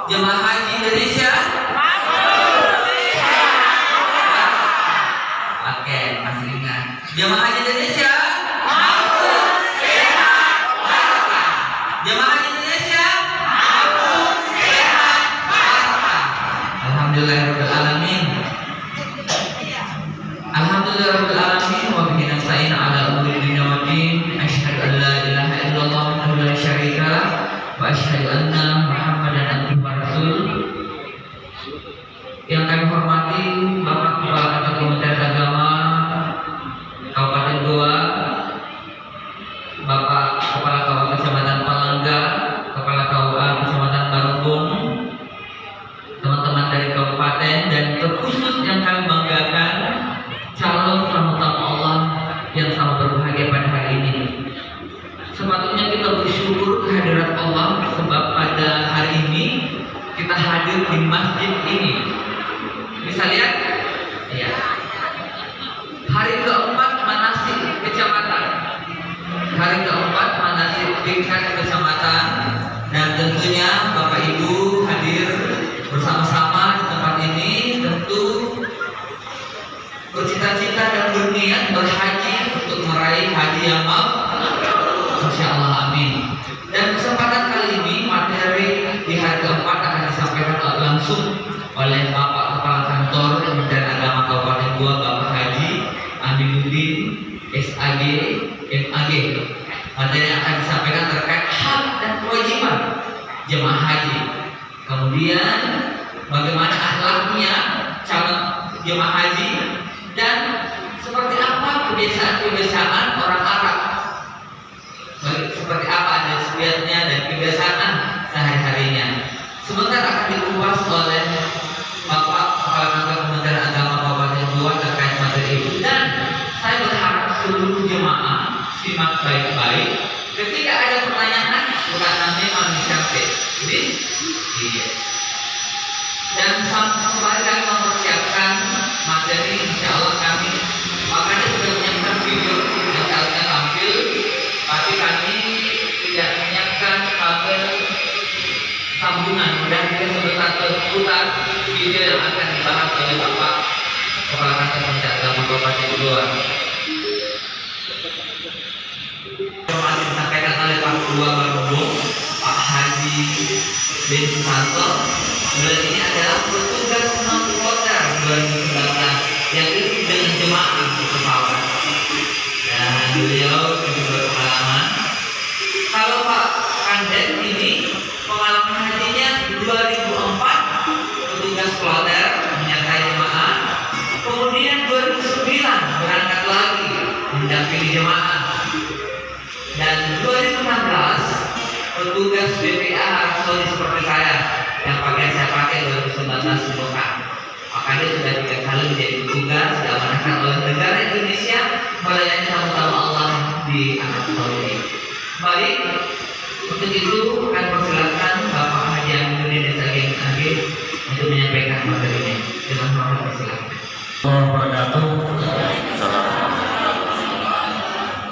Jemaah haji Indonesia. Oke, masih ingat. Jemaah haji Indonesia. Jemaah haji Indonesia. Alhamdulillahirabbil alamin. Alhamdulillahirabbil alamin wa bihi nasta'in ala umuri dunya waddin. Asyhadu an la ilaha illallah wahdahu la syarika lah wa asyhadu anna Muhammadan abduhu wa rasuluh. Yang kami hormati Bapak Kepala Kantor Kementerian Agama Kabupaten Goa, Bapak Kepala KUA Kecamatan Palangga, Kepala KUA Kecamatan Barubung, teman-teman dari kabupaten, dan terkhusus yang kami banggakan calon tamu-tamu Allah yang sangat berbahagia pada hari ini. Sepatutnya kita bersyukur kehadirat Allah sebab pada hari ini kita hadir di masjid ini. Bisa lihat? Ya. Hari keempat manasik kecamatan. Hari keempat manasik tingkat kecamatan, dan tentunya Bapak Ibu hadir bersama-sama di tempat ini tentu bercita-cita dan berniat berhaji untuk meraih haji yang insyaallah amin. Dan kesempatan kali ini materi di hari keempat akan disampaikan langsung oleh Bapak Kepala Kantor Kementerian Agama Kabupaten Goa, Bapak Haji Aminuddin SAG MAG. Materi yang akan disampaikan terkait hak dan kewajiban jemaah haji. Kemudian bagaimana akhlaknya calon jemaah haji, dan seperti apa kebiasaan-kebiasaan orang Arab, seperti apa adat istiadatnya dan kebiasaan sehari-harinya. Sebentar akan dikupas oleh Bapak Kepala Kantor Kementerian Agama Kabupaten Goa terkait materi itu, dan saya berharap seluruh jemaah simak baik-baik. Ketika ada pertanyaan, bukan nanti manis sampai ini. Iya. Dan sembari kami mempersiapkan materi, insya Allah kami makanya sudah menyiapkan video yang seharusnya tampil, tapi kami tidak menyiapkan kabel sambungan. Dan kita sebentar terputar video yang akan dibahas oleh Bapak Kepala Kantor Kementerian Agama Kabupaten Goa. Masih disampaikan oleh Pak Ketua Barubung, Pak Haji bin Susanto. Bulan ini adalah petugas non-kloter 2019 yang ikut dengan jemaah di pesawat, dan beliau juga berpengalaman. Kalau Pak Kandet ini pengalaman hajinya 2004 petugas kloter menyertai jemaah, kemudian 2009 berangkat lagi mendampingi jemaah, dan 2016 petugas BPA Arab Saudi seperti saya yang saya pakai 2019 bukan. Makanya sudah 3 kali menjadi petugas diamanahkan oleh negara Indonesia melayani tamu-tamu Allah di Arab Saudi. Baik, untuk itu akan persilakan Bapak Haji Aminuddin SAG MAG untuk menyampaikan materinya. Dengan hormat persilakan.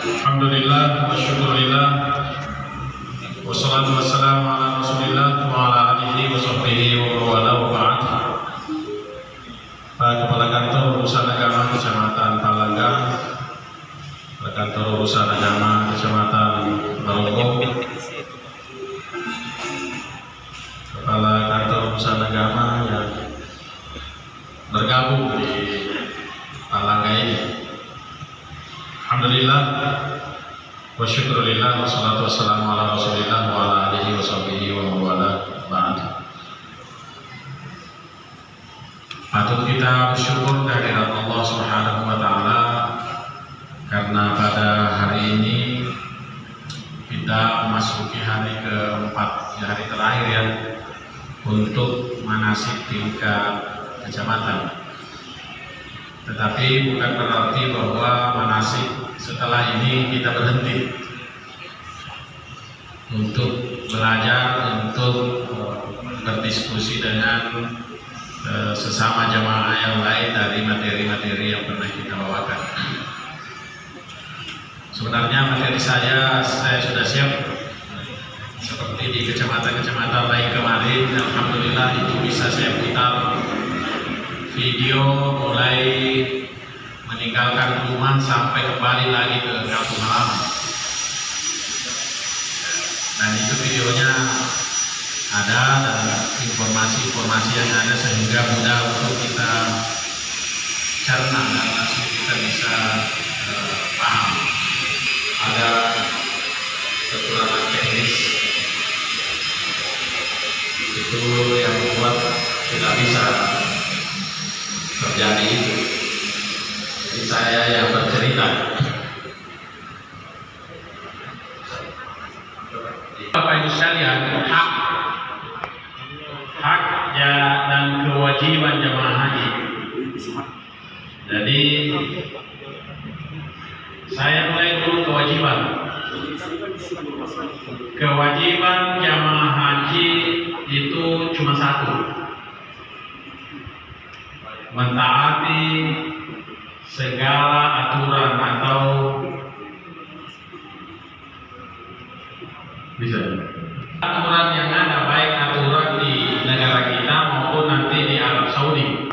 Alhamdulillah wa syukurillah wassalatu wassalamu ala rasulillah wa ala alihi wa sahbihi wa wala wa ba'd. Pak Kepala Kantor Urusan Agama Kecamatan Palangga, Kepala Kantor Urusan Agama Kecamatan Barubung, Kepala Kantor Urusan Agama yang bergabung di Palangga ini. Alhamdulillah wa syukurillah wassalatu wassalamu ala rasulillah wa ala alihi wa sahbihi wa wala ba'd. Patut kita bersyukur kehadirat Allah Subhanahu wa taala karena pada hari ini kita memasuki hari keempat, hari terakhir ya, untuk manasik tingkat kecamatan. Tetapi bukan berarti bahwa manasik setelah ini kita berhenti untuk belajar, untuk berdiskusi dengan sesama jamaah yang lain dari materi-materi yang pernah kita bawakan. Sebenarnya materi saya sudah siap seperti di kecamatan-kecamatan lain kemarin. Alhamdulillah Alhamdulillah itu bisa saya putar video mulai meninggalkan rumah sampai kembali lagi ke kampung halaman. Dan itu videonya ada dan informasi-informasi yang ada sehingga mudah untuk kita cerna dan langsung kita bisa paham. Ada kekurangan teknis itu yang membuat tidak bisa terjadi itu. Jadi saya yang bercerita. Bapak Ibu sekalian, hak ya, dan kewajiban jamaah haji. Jadi saya mulai dulu kewajiban. Kewajiban jamaah haji itu cuma satu: mentaati segala aturan atau aturan yang ada, baik aturan di negara kita maupun nanti di Arab Saudi.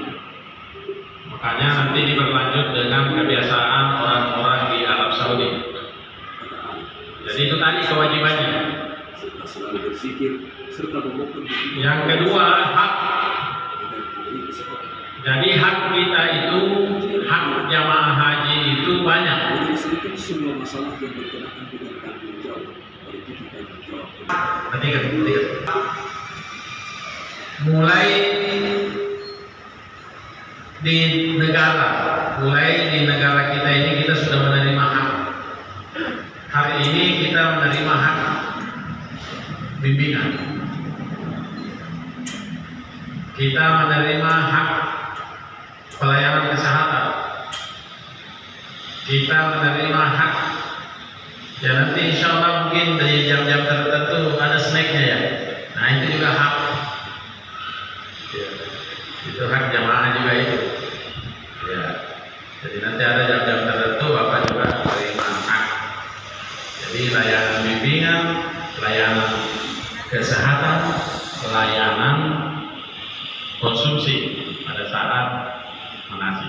Makanya nanti ini berlanjut dengan kebiasaan orang-orang di Arab Saudi. Jadi itu tadi kewajibannya. Yang kedua, hak. Jadi hak kita itu, hak jamaah haji itu banyak. Mulai di negara kita ini kita sudah menerima hak. Hari ini kita menerima hak bimbingan. Kita menerima hak pelayanan kesehatan. Kita menerima hak, ya nanti insya Allah mungkin dari jam-jam tertentu ada snacknya ya. Nah itu juga hak. Ya, itu hak jamaah juga itu. Ya, jadi nanti ada jam-jam tertentu Bapak juga menerima hak. Jadi layanan bimbingan, layanan kesehatan, layanan konsumsi pada saat manasik.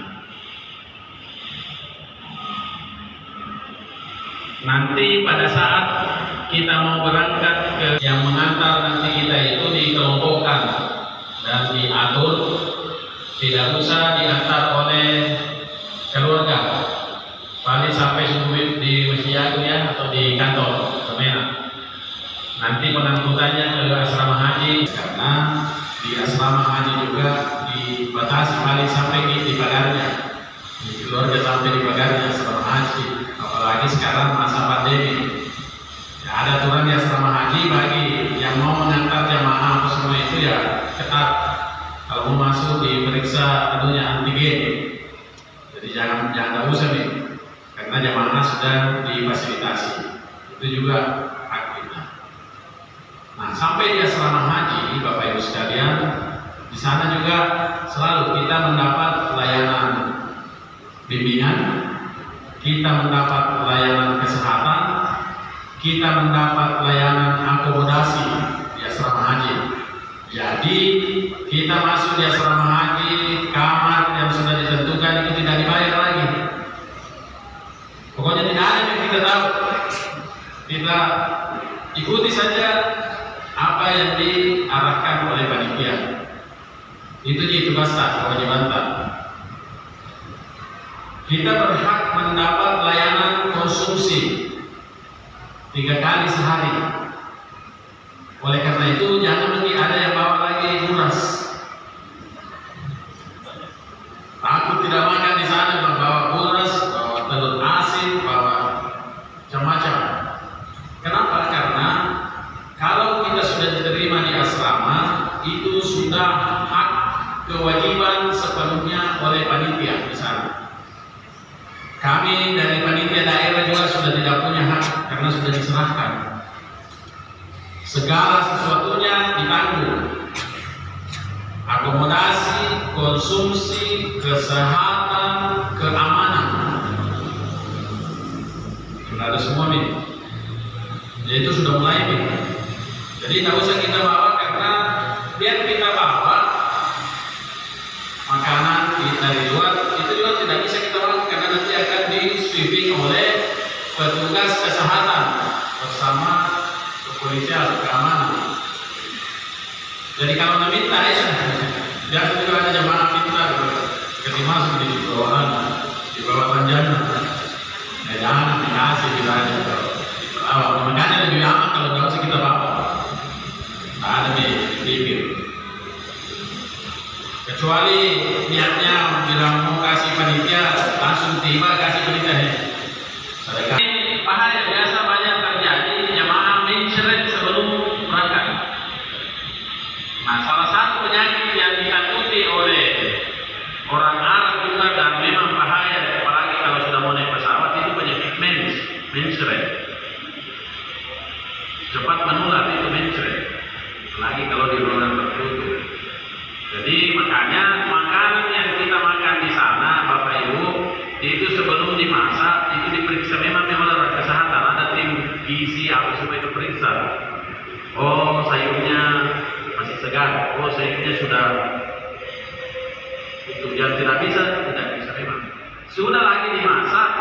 Nanti pada saat kita mau berangkat ke yang mengantar nanti kita itu dikelompokkan dan diatur, tidak usah diantar oleh keluarga. Paling sampai subuh di Masjid Agung ya, atau di kantor Kemenak. Nanti pengangkutannya ke asrama haji, karena di asrama haji juga dibatasi paling sampai di pagarnya. Di keluarga sampai di pagarnya asrama haji. Apalagi sekarang masa pandemi. Ya, ada aturan di asrama haji bagi yang mau mengantar jamaah semua itu ya ketat. Kalau mau masuk diperiksa antigen. Jadi jangan usah nih, karena jamaah sudah difasilitasi. Itu juga hak kita. Nah, sampai di asrama haji, Bapak Ibu sekalian, di sana juga selalu kita mendapat layanan bimbingan, kita mendapat layanan kesehatan, kita mendapat layanan akomodasi di asrama haji. Jadi kita masuk di asrama haji, kamar yang sudah ditentukan itu tidak dibayar lagi. Pokoknya tidak ada yang kita tahu. Kita ikuti saja apa yang diarahkan oleh panitia. Itu basta kewajiban. Kita berhak mendapat layanan konsumsi 3 kali sehari. Oleh karena itu jangan nanti ada yang bawa lagi buras. Takut tidak makan di sana, bawa buras, bawa telur asin, bawa macam-macam. Kenapa? Karena kalau kita sudah diterima di asrama, itu sudah hak kewajiban sepenuhnya oleh panitia di sana. Kami dari panitia daerah juga sudah tidak punya hak karena sudah diserahkan. Segala sesuatunya ditanggung. Akomodasi, konsumsi, kesehatan, keamanan. Sudah ada semua nih. Jadi itu sudah mulai nih. Jadi tidak usah kita bawa karena biar kita bawa makanan dari luar, itu juga tidak bisa kita bawa karena nanti akan di sweeping oleh petugas kesehatan bersama kepolisian keamanan. Jadi kalau meminta ya, biasa juga ada jemaah minta kasih masuk di bawah panjang, jangan dikasih kita aja. Makanya lebih aman kalau nggak usah kita bawa. Ada dipikir. Kecuali niatnya bilang mau kasih panitia, langsung tiba kasih panitia. Sedekah. Bahaya biasa banyak terjadi jemaah menceret sebelum berangkat. Nah, salah satu penyakit yang ditakuti oleh orang Arab juga dan memang bahaya, apalagi kalau sudah mau naik pesawat, itu penyakit menceret. Cepat menular itu mencret, lagi kalau di ruangan tertutup. Jadi makanya makanan yang kita makan di sana, Bapak Ibu, itu sebelum dimasak itu diperiksa memang oleh kesehatan, ada tim gizi apa supaya diperiksa. Oh, sayurnya masih segar, oh sayurnya sudah untuk yang tidak bisa memang. Sudah lagi dimasak,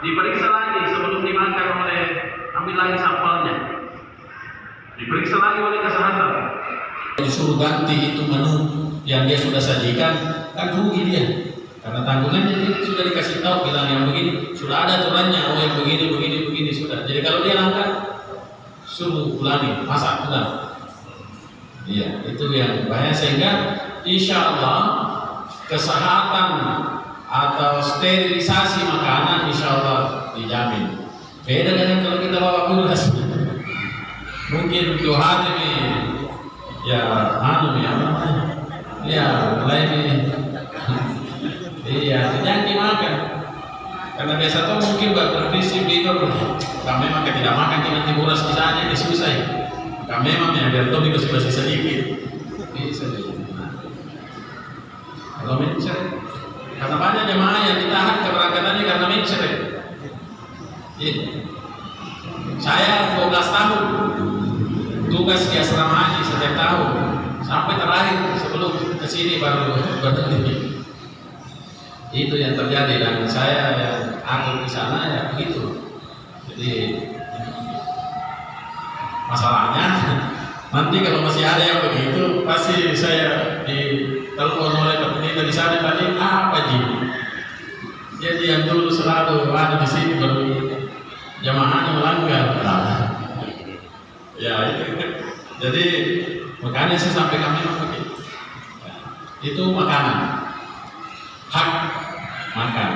diperiksa lagi sebelum dimakan oleh, ambil lagi sampelnya. Diperiksa lagi oleh kesehatan. Disuruh ganti itu menu yang dia sudah sajikan, kan rugi dia. Karena tanggungannya dia sudah dikasih tahu, bilang yang begini, sudah ada aturannya, oh yang begini sudah. Jadi kalau dia langgar, suruh ulangi, masak ulang. Iya, itu yang bahaya, sehingga insya Allah kesehatan atau sterilisasi makanan insya Allah dijamin. Beda dengan kalau kita bawa kulkas. Mungkin 2 hari nih, ya mulai nih, iya jangan dimakan, karena biasa tuh mungkin berprinsip itu, kami makan tidak makan nanti boros kisahnya disusah, kami memang ya biar tobi bersih sedikit, bisa kalau mencret, karena banyak jemaah yang ditahan keberangkatannya karena mencret. Saya 12 tahun tugas di asrama haji setiap tahun sampai terakhir sebelum kesini baru berhenti. Itu yang terjadi, dan saya yang atur di sana ya begitu. Jadi masalahnya nanti kalau masih ada yang begitu pasti saya ditelepon oleh pemerintah di sana tadi apa jadi yang dulu selalu ada di sini baru jamaahnya melanggar. Ya itu. Jadi makanya saya sampaikan memang begitu. Itu makanan, hak makan.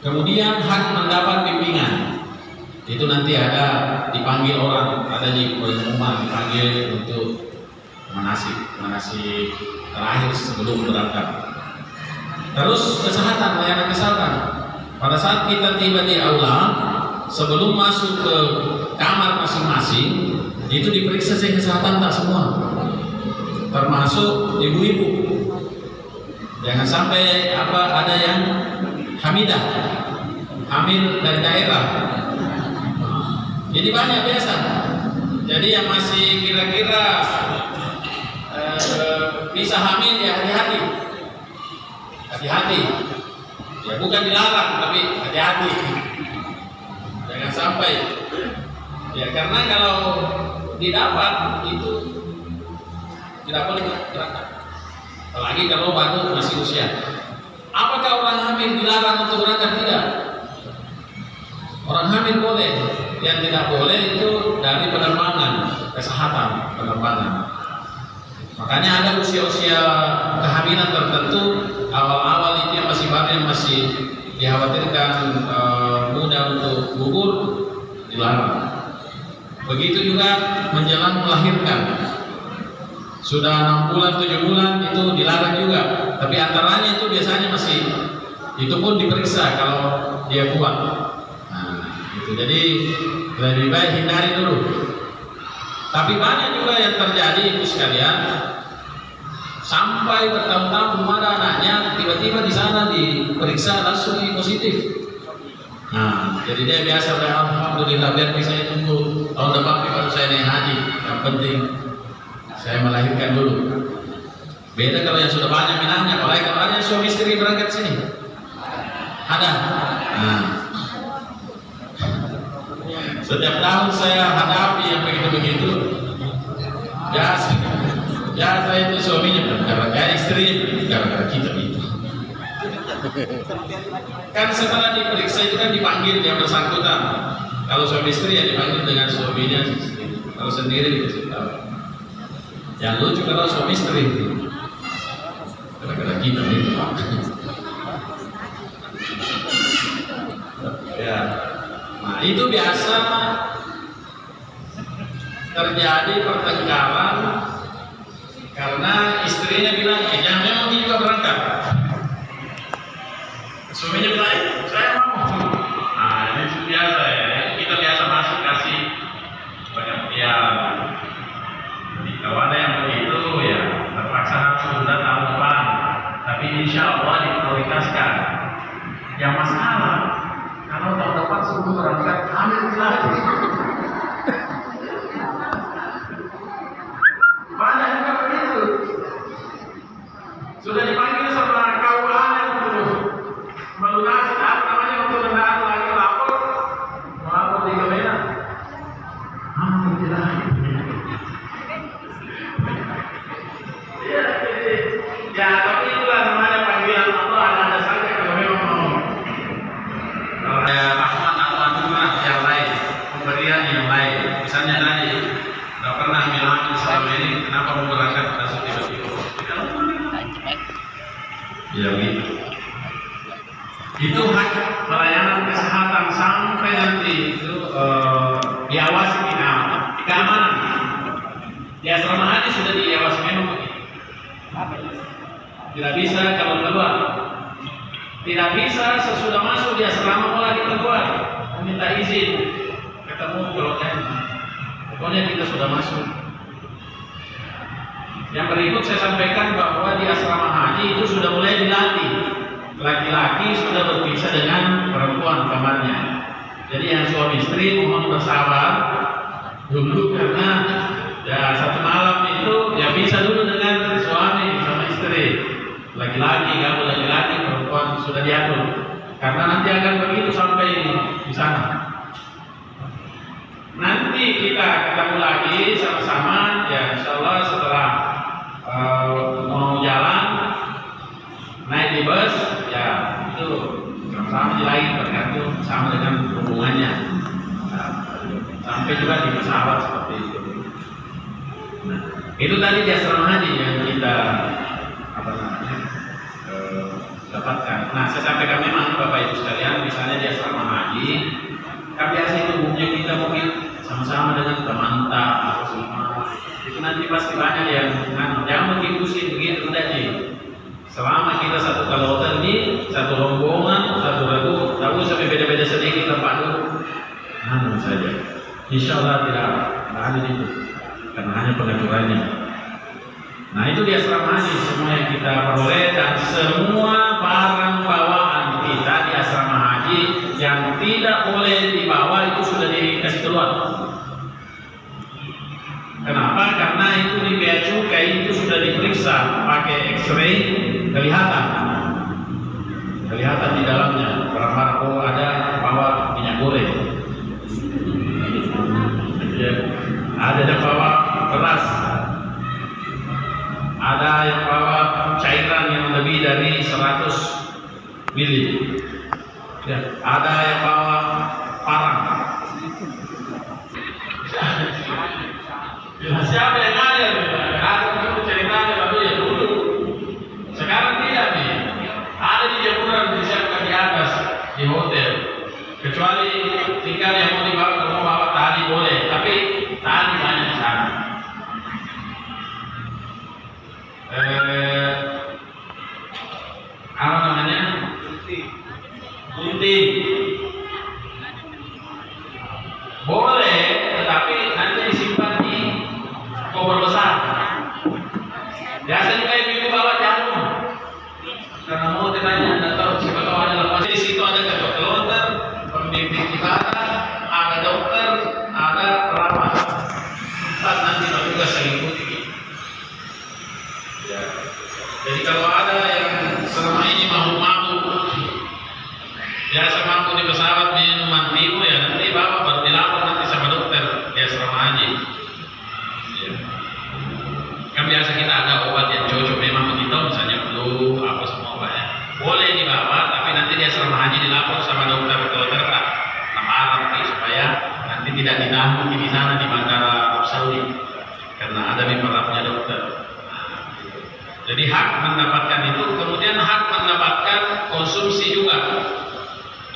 Kemudian hak mendapat bimbingan. Itu nanti ada dipanggil orang, ada di pengumuman dipanggil untuk manasik terakhir sebelum berangkat. Terus kesehatan, layanan kesehatan. Pada saat kita tiba di aula, sebelum masuk ke kamar masing-masing, itu diperiksa kesehatan tak semua, termasuk ibu-ibu. Jangan sampai ada yang hamidah, hamil dari daerah. Jadi banyak biasa. Jadi yang masih kira-kira bisa hamil ya hati-hati. Ya bukan dilarang tapi hati-hati. Jangan sampai. Ya karena kalau didapat itu tidak boleh berangkat. Apalagi kalau baru masih usia. Apakah orang hamil dilarang untuk berangkat? Tidak. Orang hamil boleh. Yang tidak boleh itu dari penerbangan, kesehatan penerbangan. Makanya ada usia-usia kehamilan tertentu, awal-awal itu yang masih baru, yang masih dikhawatirkan mudah untuk gugur, dilarang. Begitu juga menjelang melahirkan, sudah 6 bulan, 7 bulan itu dilarang juga. Tapi antaranya itu biasanya masih, itu pun diperiksa kalau dia kuat. Jadi lebih baik hindari dulu. Tapi banyak juga yang terjadi ibu sekalian, sampai bertahun-tahun belum ada anaknya, tiba-tiba di sana diperiksa langsung positif. Nah, jadi dia biasa alhamdulillah, biar bisa tunggu tahun depan baru saya naik haji. Yang penting saya melahirkan dulu. Beda kalau yang sudah banyak minangnya, apalagi kalau ada yang suami istri berangkat sini. Ada. Nah. Setiap tahun saya hadapi yang begitu-begitu. Ya saya itu suaminya gara-gara istrinya, gara-gara kita itu. Kan setelah diperiksa itu kan dipanggil yang bersangkutan. Kalau suami istri ya dipanggil dengan suaminya. Kalau sendiri dikasih tahu. Yang lucu kalau suami istri, gara-gara kita itu. Ya, nah itu biasa terjadi pertengkaran karena istrinya bilang, jangan memang dia juga berangkat. Suaminya bilang, saya mau. Nah ini biasa ya, kita biasa masuk kasih banyak piala. Jadi kalau ada yang begitu ya terpaksa harus tunda tahun depan. Tapi insya Allah diprioritaskan. Yang masalah kalau tahun depan sebelum berangkat hamil lagi. Banyak juga begitu. Sudah dipanggil sama KUA untuk melunasi apa namanya untuk kendaraan lagi melapor di Kemenak. Hamil lagi. Ya, tapi itulah namanya panggilan Allah, ada saja kalau memang mau. Kalau ada rahmat atau anugerah yang lain, pemberian yang lain, misalnya tadi, tidak pernah bilang selama ini, kenapa mau berangkat langsung tiba-tiba? Ya gitu. Itu hak pelayanan kesehatan sampai nanti itu diawasi keamanan. Di asrama haji sudah diawasi memang begitu. Tidak bisa kalau keluar, tidak bisa sesudah masuk di asrama mau lagi keluar, minta izin ketemu bloken. Pokoknya kita sudah masuk. Yang berikut saya sampaikan bahwa di asrama haji itu sudah mulai dilatih, laki-laki sudah berpisah dengan perempuan kamarnya. Jadi yang suami istri mohon bersabar dulu karena ya satu malam itu ya bisa dulu dengan suami sama istri. Laki-laki, kamu laki-laki, perempuan sudah diatur. Karena nanti akan begitu sampai di sana. Nanti kita ketemu lagi sama-sama, ya insya Allah setelah mau jalan naik di bus, ya itu sama-sama di lain tergantung sama dengan hubungannya. Nah, sampai juga di pesawat seperti itu. Nah, itu tadi di asrama haji yang kita dapatkan. Nah, saya sampaikan memang Bapak Ibu sekalian, misalnya di asrama haji, kan biasa itu umumnya kita mungkin sama-sama dengan teman atau semua. Itu nanti pasti banyak yang jangan begitu sih begitu tadi. Selama kita satu kloter ini, satu rombongan, satu lagu, tahu sampai beda-beda sedikit tempat dulu. Nah, saja. Insya Allah tidak ada itu, karena hanya pengaturannya. Nah itu di asrama haji semua yang kita peroleh dan semua barang bawaan kita di asrama haji yang tidak boleh dibawa itu sudah dikasih keluar. Kenapa? Karena itu di bea cukai itu sudah diperiksa pakai X-ray, kelihatan di dalamnya barang-barang ada bawa minyak goreng, ada yang bawa beras. Ada yang bawa cairan yang lebih dari 100 mili. Ya, ada yang bawa parang. Siapa yang ada? Ada dulu ceritanya baru ya dulu. Sekarang tidak nih. Ada di jemuran disiapkan di atas di hotel. Kecuali tinggal yang mau dibawa, mau bawa tali boleh, tapi tali banyak di sana. Apa namanya? Gunting. Boleh, tetapi nanti disimpan di koper besar. Biasanya kayak ibu bawa jarum. Karena mau ditanya, anda tahu siapa tahu ada lepas di situ ada ketua keluarga, pembimbing ibadah, ada dokter, ada perawat. Nanti juga saya ikuti. Kan biasa kita ada obat yang cocok memang begitu, misalnya flu apa semua Pak ya. Boleh dibawa, tapi nanti dia selama haji dilapor sama dokter kalau Pak nama supaya nanti tidak ditahan di sana di Bandara Arab Saudi karena ada memperlakunya dokter. Jadi hak mendapatkan itu, kemudian hak mendapatkan konsumsi juga.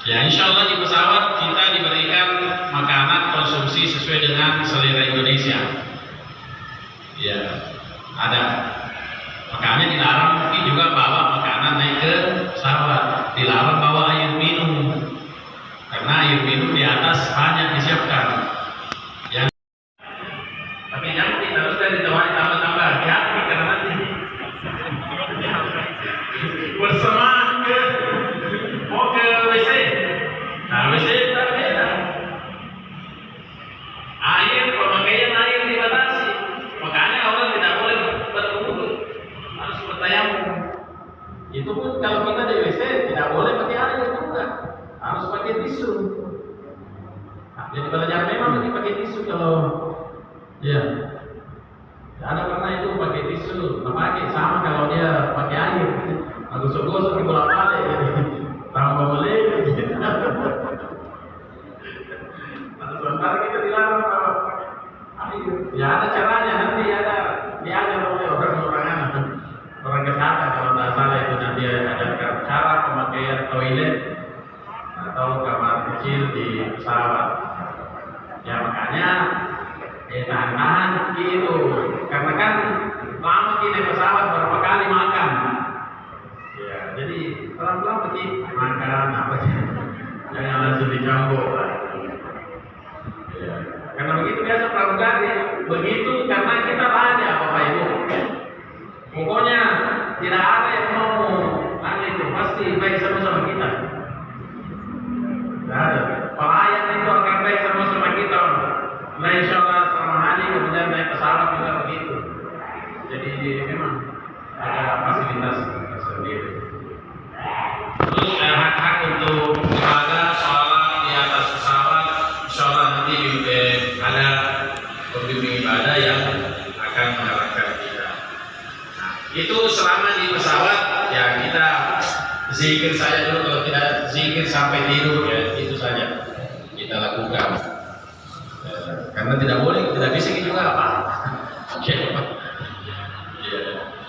Ya insya Allah di pesawat kita diberikan makanan konsumsi sesuai dengan selera Indonesia. Ya ada. Makanya dilarang mungkin juga bawa makanan naik ke pesawat. Dilarang bawa air minum. Karena air minum di atas banyak disiapkan. Yang tapi jangan kita harus ditawari tambah-tambah hati-hati karena nanti bersemangat mau ke WC. Nah WC berbeda. Air, pemakaian air dibatasi. Makanya orang tidak boleh berwudu, harus bertayamum. Itu pun kalau kita di WC tidak boleh pakai air juga, harus pakai tisu. Nah, jadi belajar memang lagi pakai tisu kalau ya. Ada pernah itu pakai tisu, nah pakai sama kalau dia pakai air, gosok-gosok di bola balik, tambah meleleh. Sebentar kita dilarang kalau air. Ya ada caranya, nanti ada diajar oleh orang kesehatan kalau tidak salah itu nanti ada cara pemakaian toilet atau kamar kecil di pesawat. Ya makanya tahan-tahan gitu, karena kan lama kita pesawat berapa kali makan. Ya jadi pelan-pelan pergi makan apa sih, jangan langsung dicampur. Ya, karena begitu biasa pramugari, begitu karena kita raja Bapak Ibu. Pokoknya tidak ada yang mau itu pasti baik sama kita. Tidak ada. Pelayan itu akan baik sama kita. Nah insya Allah selama hari kemudian naik pesawat juga begitu. Jadi memang ada fasilitas tersendiri. Terus hak-hak untuk ibadah sholat di atas pesawat, insya Allah nanti ada pembimbing ibadah yang akan mengarahkan kita. Nah, itu selama di pesawat ya kita zikir saja dulu, kalau tidak zikir sampai tidur ya itu saja kita lakukan. Karena tidak boleh, tidak bisa juga apa. Oke. Ya.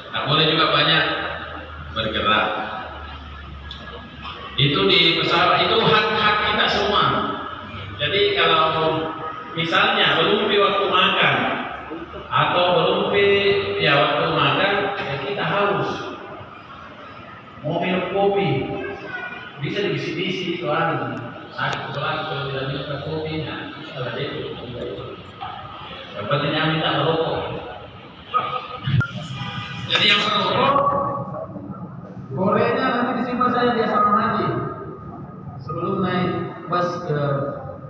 Tidak boleh juga banyak bergerak. Itu di pesawat itu hak-hak kita semua. Jadi kalau misalnya berumpi waktu makan atau berumpi ya waktu makan ya kita haus mau minum kopi bisa dibisi-bisi soalnya sakit kalau tidak minum kopi nah salah itu. Yang pentingnya minta merokok. Jadi yang merokok korenya nanti disimpan saja di asrama haji sebelum naik bus ke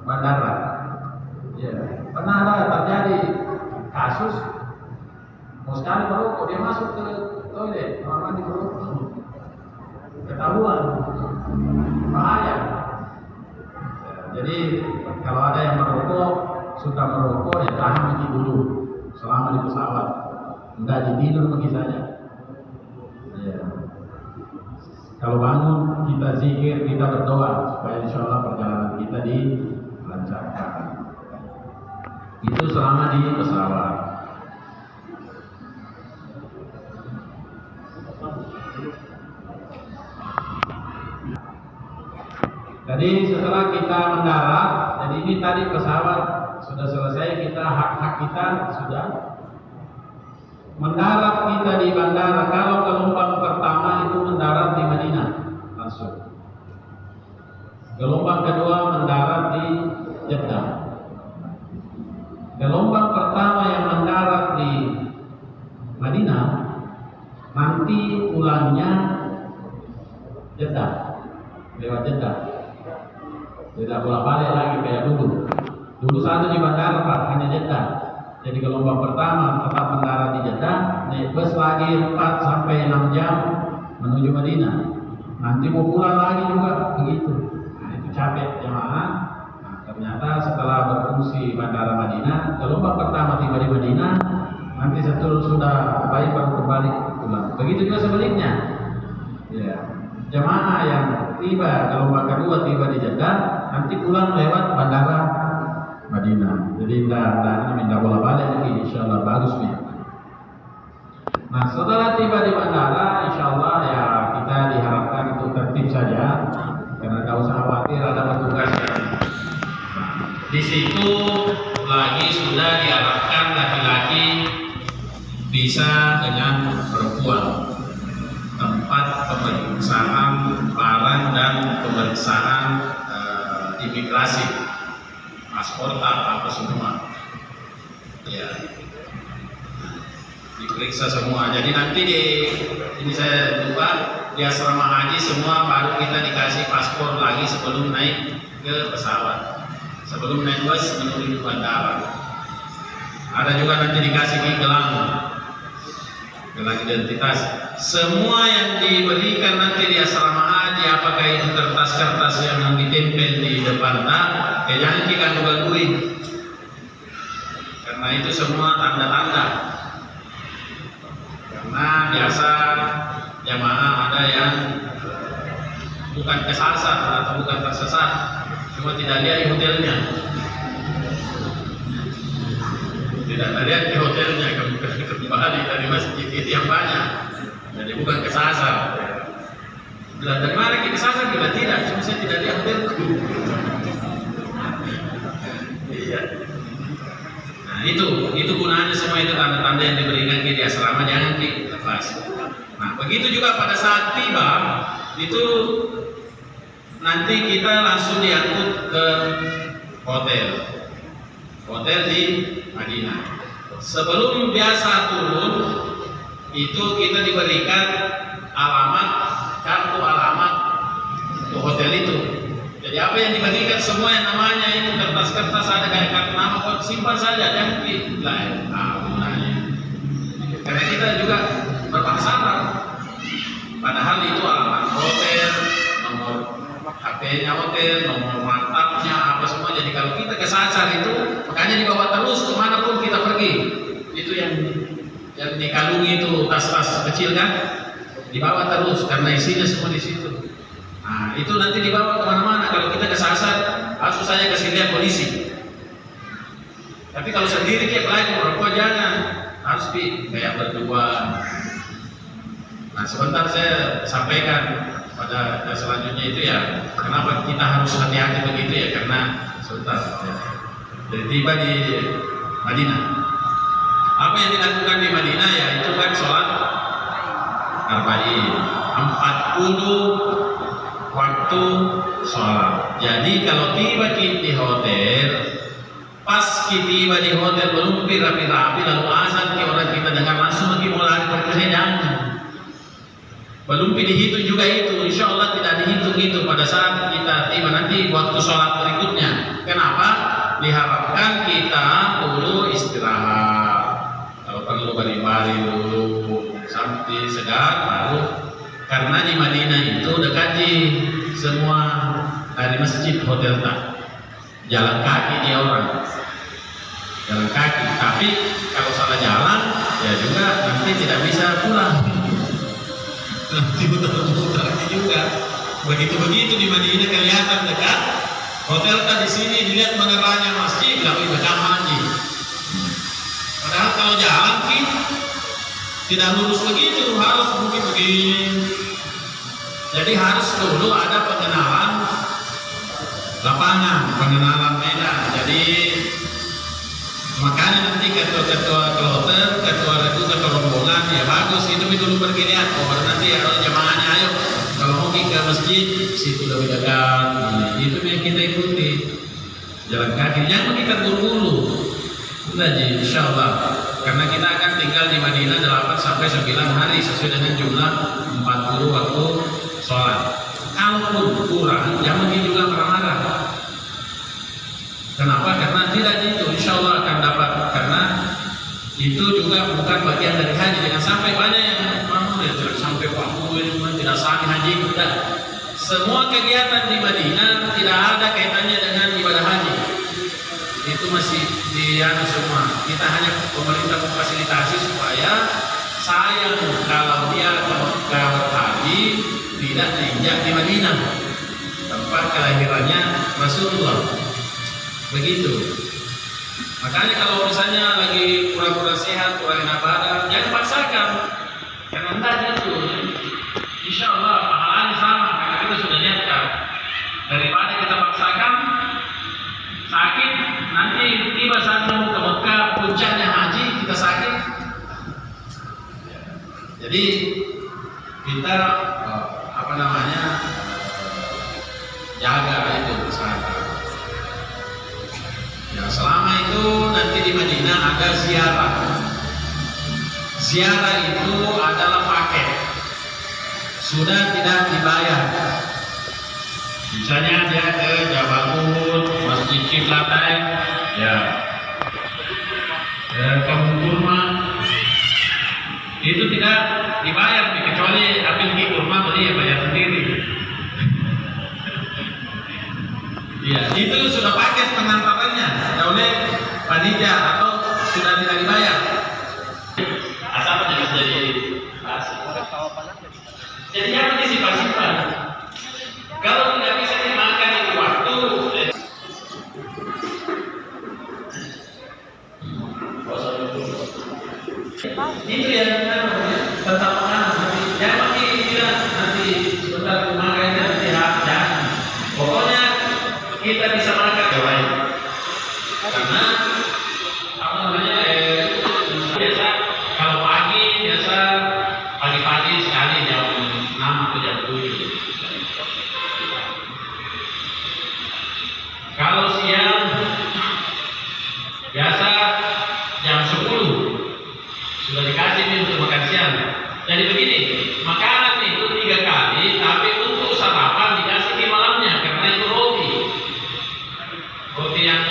bandara. Ya, pernah ada terjadi kasus mau sekali merokok dia masuk ke toilet kamar mandi merokok, ketahuan bahaya. Jadi kalau ada yang merokok suka merokok ya tahan pergi dulu selama di pesawat, enggak tidur pergi saja. Ya. Kalau bangun kita zikir, kita berdoa supaya insya Allah perjalanan kita dilancarkan. Itu selama di pesawat. Jadi setelah kita mendarat, jadi ini tadi pesawat sudah selesai, kita hak-hak kita sudah. Mendarat kita di bandara, kalau gelombang pertama itu mendarat di Madinah langsung. Gelombang kedua mendarat di Jeddah. Gelombang pertama yang mendarat di Madinah, nanti pulangnya Jeddah, lewat Jeddah. Tidak bolak-balik lagi kayak dulu. Dulu satu di bandara Pak, hanya Jeddah. Jadi gelombang pertama tetap mendarat di Jeddah, naik bus lagi 4 sampai 6 jam menuju Madinah. Nanti mau pulang lagi juga begitu. Nah, itu capek jemaah. Nah, ternyata setelah berfungsi bandara Madinah, gelombang pertama tiba di Madinah, nanti setelah sudah begitu juga sebaliknya. Ya, jemaah yang tiba gelombang kedua tiba di Jeddah nanti pulang lewat bandara Madinah. Jadi tidak bola balik lagi, insyaallah bagus nih. Nah, setelah tiba di bandara, insyaallah ya kita diharapkan untuk tertib saja, karena tidak usah khawatir ada petugas yang di situ lagi sudah diharapkan laki-laki bisa dengan perempuan. Tempat pemeriksaan barang dan pemeriksaan imigrasi, paspor apa semua, ya diperiksa semua. Jadi nanti ini saya lupa di asrama haji semua baru kita dikasih paspor lagi sebelum naik ke pesawat, sebelum naik bus menuju bandara. Ada juga nanti dikasih gelang identitas. Semua yang diberikan nanti di asrama haji, apakah itu kertas-kertas yang ditempel di depan jangan kita ganggu-gangguin, karena itu semua tanda-tanda. Karena biasa jamaah ada yang bukan kesasar atau bukan tersesat, cuma tidak lihat di hotelnya, tidak lihat di hotelnya, kembali dari masjid itu yang banyak, jadi bukan kesasar. Bila dari mana kita kesasar? Bila tidak, cuma saya tidak lihat hotelku. Iya. Nah itu gunanya semua, itu tanda-tanda yang diberikan di asrama, jangan dilepas. Nah begitu juga pada saat tiba itu nanti kita langsung diangkut ke hotel di Madinah. Sebelum biasa turun itu kita diberikan kartu alamat untuk hotel itu. Jadi apa yang diberikan semua yang namanya itu kertas-kertas ada kayak kartu nama, kok simpan saja, jangan dilain. Karena kita juga berpasaran. Padahal itu alamat hotel, nomor HP-nya hotel, nomor mantapnya apa semua. Jadi kalau kita kesasar itu, makanya dibawa terus kemanapun kita pergi. Itu yang dikalungi itu tas-tas kecil kan, dibawa terus karena isinya semua di situ. Nah itu nanti dibawa kemana-mana. Kalau kita kesasar, langsung saja kasih lihat polisi. Tapi kalau sendiri kayak pelaku merokok jangan, harus kayak berdua. Nah sebentar saya sampaikan pada selanjutnya itu ya, kenapa kita harus hati-hati begitu ya, karena sebentar ya. Jadi tiba di Madinah, apa yang dilakukan di Madinah ya itu kan sholat arba'in, 40 waktu sholat. Jadi kalau tiba di hotel, pas tiba di hotel belum rapi-rapi lalu azan orang kita dengar langsung lagi mulai perkenalan. Belum dihitung juga itu, insya Allah tidak dihitung itu pada saat kita tiba nanti waktu sholat berikutnya. Kenapa? Diharapkan kita dulu istirahat, kalau perlu bari-bari dulu sampai segar baru. Karena di Madinah itu dekat semua dari masjid hotel jalan kaki dia orang, jalan kaki. Tapi kalau salah jalan ya juga nanti tidak bisa pulang. Nanti muter-muter juga. Begitu di Madinah kelihatan dekat hotel di sini dilihat menerangnya masjid, tapi dekat haji. Padahal kalau jalan tidak lurus begitu, harus begini. Jadi harus dulu ada pengenalan lapangan, pengenalan medan. Jadi makanya nanti ketua kloter, ketua rombongan ya bagus itu dulu pergi lihat. Oh nanti ya jemaahnya ayo kalau mau ke masjid situ lebih dekat. Itu yang kita ikuti. Jalan kaki, jangan kita buru-buru. Udah jadi insyaallah. Karena kita akan tinggal di Madinah 8 sampai 9 hari sesuai dengan jumlah 40 waktu sholat. Kalaupun kurang, jangan juga marah-marah. Kenapa? Karena tidak itu, insya Allah akan dapat. Karena itu juga bukan bagian dari haji. Jangan sampai banyak yang tidak sampai tidak sah haji. Tidak. Semua kegiatan di Madinah tidak ada kaitannya dengan ibadah haji. Itu masih semua. Kita hanya pemerintah memfasilitasi supaya sayang kalau dia ke Mekah berhaji tidak diinjak di Madinah, tempat kelahirannya Rasulullah. Begitu. Makanya kalau misalnya lagi pura-pura sehat, kurang enak badan, jangan paksakan. Karena entah itu, insya Allah pahalanya sama karena kita sudah niatkan. Daripada kita paksakan, sakit, nanti tiba saat mau ke Mekah, puncaknya haji, kita sakit. Jadi kita jaga itu kesehatan. Ya, selama itu nanti di Madinah ada ziarah. Ziarah itu adalah paket, sudah tidak dibayar. Misalnya dia ke Jabal Uhud, Masjid Qiblatain, ya, Kampung Kurma, itu tidak dibayar, kecuali ambil di kurma beli ya bayar sendiri. Ya, itu sudah paket pengantarannya oleh panitia atau sudah tidak dibayar. Asal jadi basi. Jadi yang disimpan-simpan. Kalau tidak bisa dimakan itu waktu. Itu yang tetap makanan nanti. Jangan tidak nanti sebentar dimakan nanti jangan. Pokoknya kita bisa makan yang lain. Karena apa namanya biasa kalau pagi biasa pagi-pagi sekali jam 6 atau jam 7. Kalau siang biasa jam 10 sudah dikasih nih untuk makan siang. Jadi begini, makanan itu 3 kali, tapi untuk sarapan dikasih di malamnya karena itu roti yang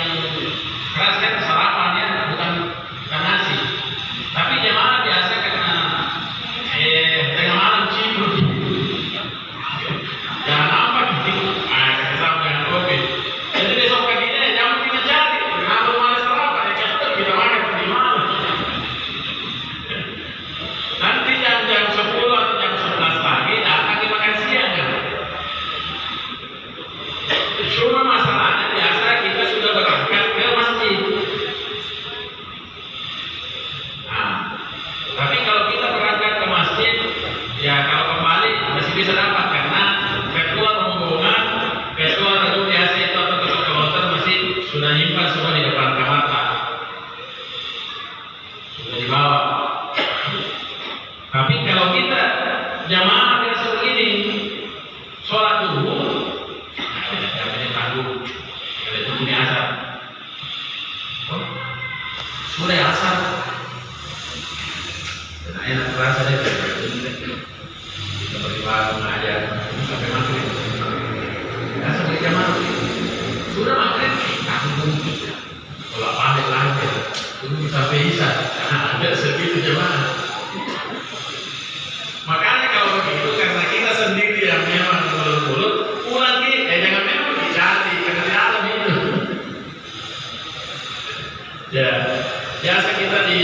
keras kan sarapannya bukan nasi. Tapi jemaah biasa karena tengah malam cibur. Jangan apa gitu. Kesam dengan kopi. Jadi besok paginya jangan kita cari. Kenapa malas sarapan? Ya kan kita makan di malam. Nanti jam 10 atau jam 11 pagi datang kita makan siang kan. Cuma masalahnya biasa kita sudah berangkat ke masjid. Nah, tapi kalau kita berangkat ke masjid, ya kalau kembali masih bisa dapat karena ketua rombongan, ketua regu biasa itu atau ketua kloter masih sudah nyimpan semua di depan kamar, sudah dibawa. Tapi kalau kita jamaah biasa begini, sholat dulu, jangan tanggung. Kalau itu punya asar, sudah asar, dan enak terasa deh. Seperti warung aja, sampai maghrib. Ya sampai jam maghrib, sudah maghrib, tanggung. Kalau balik lagi, tunggu sampai isya. Nah, ada segitu jamaah. Makanya kalau begitu karena kita sendiri yang memang mulut-mulut, pulang jangan memang dicari karena di alam itu. Ya, biasa kita di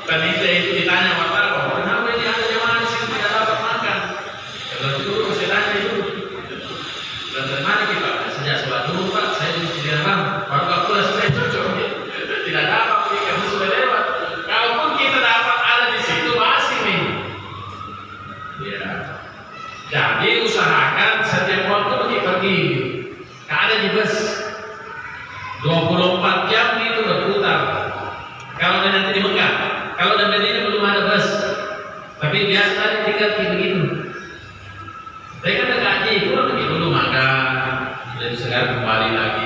panitia itu ditanya wartawan, kenapa ini ada jemaah di sini tidak dapat makan? Kalau dulu saya tanya itu, dan dari mana kita? Sejak sholat dulu Pak, saya di dalam, baru gak pulas saya cocok, tidak dapat karena sudah lewat. Kalaupun kita dapat ada di situ masih nih. Ya. Jadi usahakan setiap waktu pergi, ada di bus 24 jam itu berputar. Kalau nanti di Mekah, kalau di Madinah belum ada bus, tapi biasa tinggal begitu. Saya kan gaji, pulang pergi dulu makan, jadi sekarang kembali lagi.